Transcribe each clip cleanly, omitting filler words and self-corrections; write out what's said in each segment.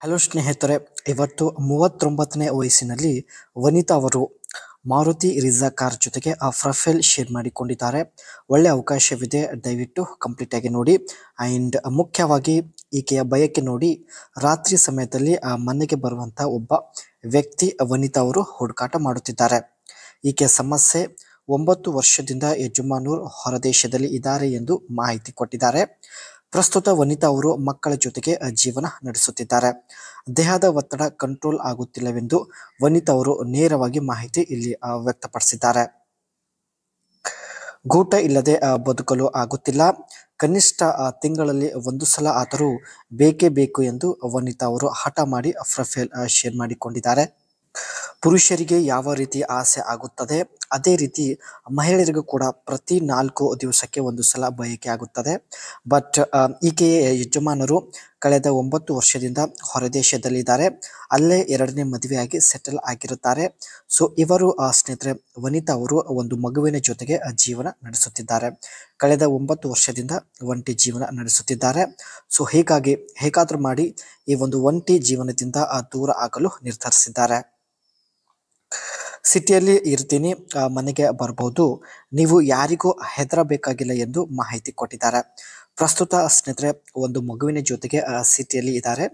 Hello ಸ್ನೇಹಿತರೆ, ಇವತ್ತು 39ನೇ ವಯಸ್ಸಿನಲ್ಲಿ ವನಿತಾ ಅವರು ಮಾರುತಿ ರಿಜಾ ಕಾರ್ ಜೊತೆಗೆ ಆ ಪ್ರೊಫೈಲ್ ಶೇರ್ ಮಾಡಿಕೊಂಡಿದ್ದಾರೆ. ಒಳ್ಳೆ ಅವಕಾಶವಿದೆ, ದಯವಿಟ್ಟು ಕಂಪ್ಲೀಟ್ ಆಗಿ ನೋಡಿ. ಆ್ಯಂಡ್ ಮುಖ್ಯವಾಗಿ ಈಕೆಯ ಬಯಕೆ ನೋಡಿ, ರಾತ್ರಿ ಸಮಯದಲ್ಲಿ ಆ ಮನೆಗೆ ಬರುವಂಥ ಒಬ್ಬ ವ್ಯಕ್ತಿ ವನಿತಾ ಅವರು ಹುಡುಕಾಟ ಮಾಡುತ್ತಿದ್ದಾರೆ. ಈಕೆಯ ಸಮಸ್ಯೆ 9 ವರ್ಷದಿಂದ ಯಜಮಾನರು ಹೊರದೇಶದಲ್ಲಿ ಇದ್ದಾರೆ ಎಂದು ಮಾಹಿತಿ ಕೊಟ್ಟಿದ್ದಾರೆ. ಪ್ರಸ್ತುತ ವನಿತಾ ಅವರು ಮಕ್ಕಳ ಜೊತೆಗೆ ಜೀವನ ನಡೆಸುತ್ತಿದ್ದಾರೆ. ದೇಹದ ಒತ್ತಡ ಕಂಟ್ರೋಲ್ ಆಗುತ್ತಿಲ್ಲವೆಂದು ವನಿತಾ ಅವರು ನೇರವಾಗಿ ಮಾಹಿತಿ ಇಲ್ಲಿ ವ್ಯಕ್ತಪಡಿಸಿದ್ದಾರೆ. ಗೂಟ ಇಲ್ಲದೆ ಬದುಕಲು ಆಗುತ್ತಿಲ್ಲ, ಕನಿಷ್ಠ ತಿಂಗಳಲ್ಲಿ ಒಂದು ಸಲ ಆದರೂ ಬೇಕೇ ಬೇಕು ಎಂದು ವನಿತಾ ಅವರು ಹಠ ಮಾಡಿ ಪ್ರೊಫೈಲ್ ಶೇರ್ ಮಾಡಿಕೊಂಡಿದ್ದಾರೆ. ಪುರುಷರಿಗೆ ಯಾವ ರೀತಿ ಆಸೆ ಆಗುತ್ತದೆ, ಅದೇ ರೀತಿ ಮಹಿಳೆಯರಿಗೂ ಕೂಡ ಪ್ರತಿ 4 ದಿವಸಕ್ಕೆ ಒಂದು ಸಲ ಬಯಕೆ ಆಗುತ್ತದೆ. ಬಟ್ ಈಕೆಯ ಯಜಮಾನರು ಕಳೆದ 9 ವರ್ಷದಿಂದ ಹೊರದೇಶದಲ್ಲಿದ್ದಾರೆ. ಅಲ್ಲೇ 2ನೇ ಮದುವೆಯಾಗಿ ಸೆಟಲ್ ಆಗಿರುತ್ತಾರೆ. ಸೊ ಇವರು ಸ್ನೇಹಿತರೆ, ವನಿತಾ ಅವರು ಒಂದು ಮಗುವಿನ ಜೊತೆಗೆ ಜೀವನ ನಡೆಸುತ್ತಿದ್ದಾರೆ. ಕಳೆದ 9 ವರ್ಷದಿಂದ ಒಂಟಿ ಜೀವನ ನಡೆಸುತ್ತಿದ್ದಾರೆ. ಸೊ ಹೀಗಾಗಿ ಹೇಗಾದರೂ ಮಾಡಿ ಈ ಒಂದು ಒಂಟಿ ಜೀವನದಿಂದ ದೂರ ಆಗಲು ನಿರ್ಧರಿಸಿದ್ದಾರೆ. ಸಿಟಿಯಲ್ಲಿ ಇರ್ತೀನಿ, ಮನೆಗೆ ಬರಬಹುದು, ನೀವು ಯಾರಿಗೂ ಹೆದರಬೇಕಾಗಿಲ್ಲ ಎಂದು ಮಾಹಿತಿ ಕೊಟ್ಟಿದ್ದಾರೆ. ಪ್ರಸ್ತುತ ಸ್ನೇಹಿತರೆ, ಒಂದು ಮಗುವಿನ ಜೊತೆಗೆ ಸಿಟಿಯಲ್ಲಿ ಇದ್ದಾರೆ,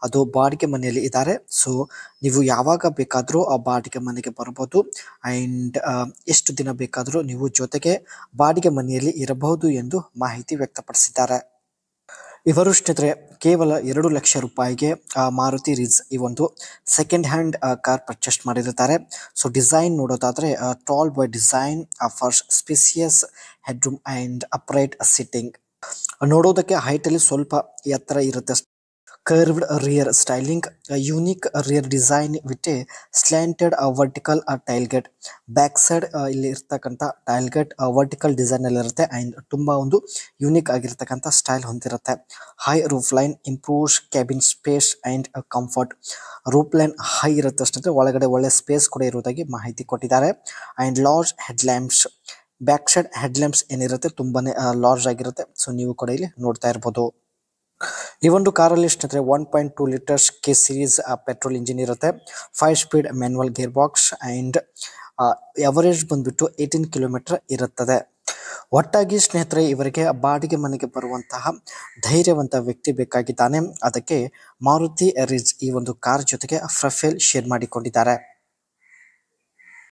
ಅದು ಬಾಡಿಗೆ ಮನೆಯಲ್ಲಿ ಇದ್ದಾರೆ. ಸೊ ನೀವು ಯಾವಾಗ ಬೇಕಾದರೂ ಆ ಬಾಡಿಗೆ ಮನೆಗೆ ಬರಬಹುದು. ಆ್ಯಂಡ್ ಎಷ್ಟು ದಿನ ಬೇಕಾದರೂ ನೀವು ಜೊತೆಗೆ ಬಾಡಿಗೆ ಮನೆಯಲ್ಲಿ ಇರಬಹುದು ಎಂದು ಮಾಹಿತಿ ವ್ಯಕ್ತಪಡಿಸಿದ್ದಾರೆ. ಇವರು ಸ್ನೇಹಿತರೆ ಕೇವಲ 2 ಲಕ್ಷ ರೂಪಾಯಿಗೆ ಮಾರುತಿ ರಿಜ್ ಈ ಒಂದು ಸೆಕೆಂಡ್ ಹ್ಯಾಂಡ್ ಕಾರ್ ಪರ್ಚೇಸ್ ಮಾಡಿರುತ್ತಾರೆ. ಸೊ ಡಿಸೈನ್ ನೋಡೋದಾದ್ರೆ tall boy design, for spacious headroom and upright seating. ನೋಡೋದಕ್ಕೆ ಹೈಟಲ್ಲಿ ಸ್ವಲ್ಪ ಎತ್ತರ ಇರುತ್ತೆ. Curved rear styling, unique rear design with a slanted vertical tailgate. Back side ಇಲ್ಲಿ ಇರ್ತಕ್ಕಂಥ ಟೈಲ್ಗೇಟ್ ವರ್ಟಿಕಲ್ ಡಿಸೈನ್ ಅಲ್ಲಿ ಇರುತ್ತೆ. ಆ್ಯಂಡ್ ತುಂಬಾ ಒಂದು ಯೂನಿಕ್ ಆಗಿರ್ತಕ್ಕಂಥ ಸ್ಟೈಲ್ ಹೊಂದಿರುತ್ತೆ. High roof line improves cabin space and comfort. Roof line high ಇರುತ್ತೆ ಅಷ್ಟೇ, ಒಳಗಡೆ ಒಳ್ಳೆ ಸ್ಪೇಸ್ ಕೂಡ ಇರುವುದಾಗಿ ಮಾಹಿತಿ ಕೊಟ್ಟಿದ್ದಾರೆ. And large head lamps, back side head lamps ಏನಿರುತ್ತೆ ತುಂಬಾನೇ ಲಾರ್ಜ್ ಆಗಿರುತ್ತೆ. ಸೊ ನೀವು ಕೂಡ ಇಲ್ಲಿ ನೋಡ್ತಾ ಇರ್ಬೋದು. ಈ ಒಂದು ಕಾರಲ್ಲಿ ಸ್ನೇಹಿತರೆ 1.2 litres K series petrol engine ಇರುತ್ತೆ. 5 speed manual gear box and average ಬಂದ್ಬಿಟ್ಟು 18 ಕಿಲೋಮೀಟರ್ ಇರುತ್ತದೆ. ಒಟ್ಟಾಗಿ ಸ್ನೇಹಿತರೆ, ಇವರಿಗೆ ಬಾಡಿಗೆ ಮನೆಗೆ ಬರುವಂತಹ ಧೈರ್ಯವಂತ ವ್ಯಕ್ತಿ ಬೇಕಾಗಿದ್ದಾನೆ. ಅದಕ್ಕೆ ಮಾರುತಿ ರಿಜ್ ಈ ಒಂದು ಕಾರ್ ಜೊತೆಗೆ ಪ್ರೊಫೈಲ್ ಶೇರ್ ಮಾಡಿಕೊಂಡಿದ್ದಾರೆ.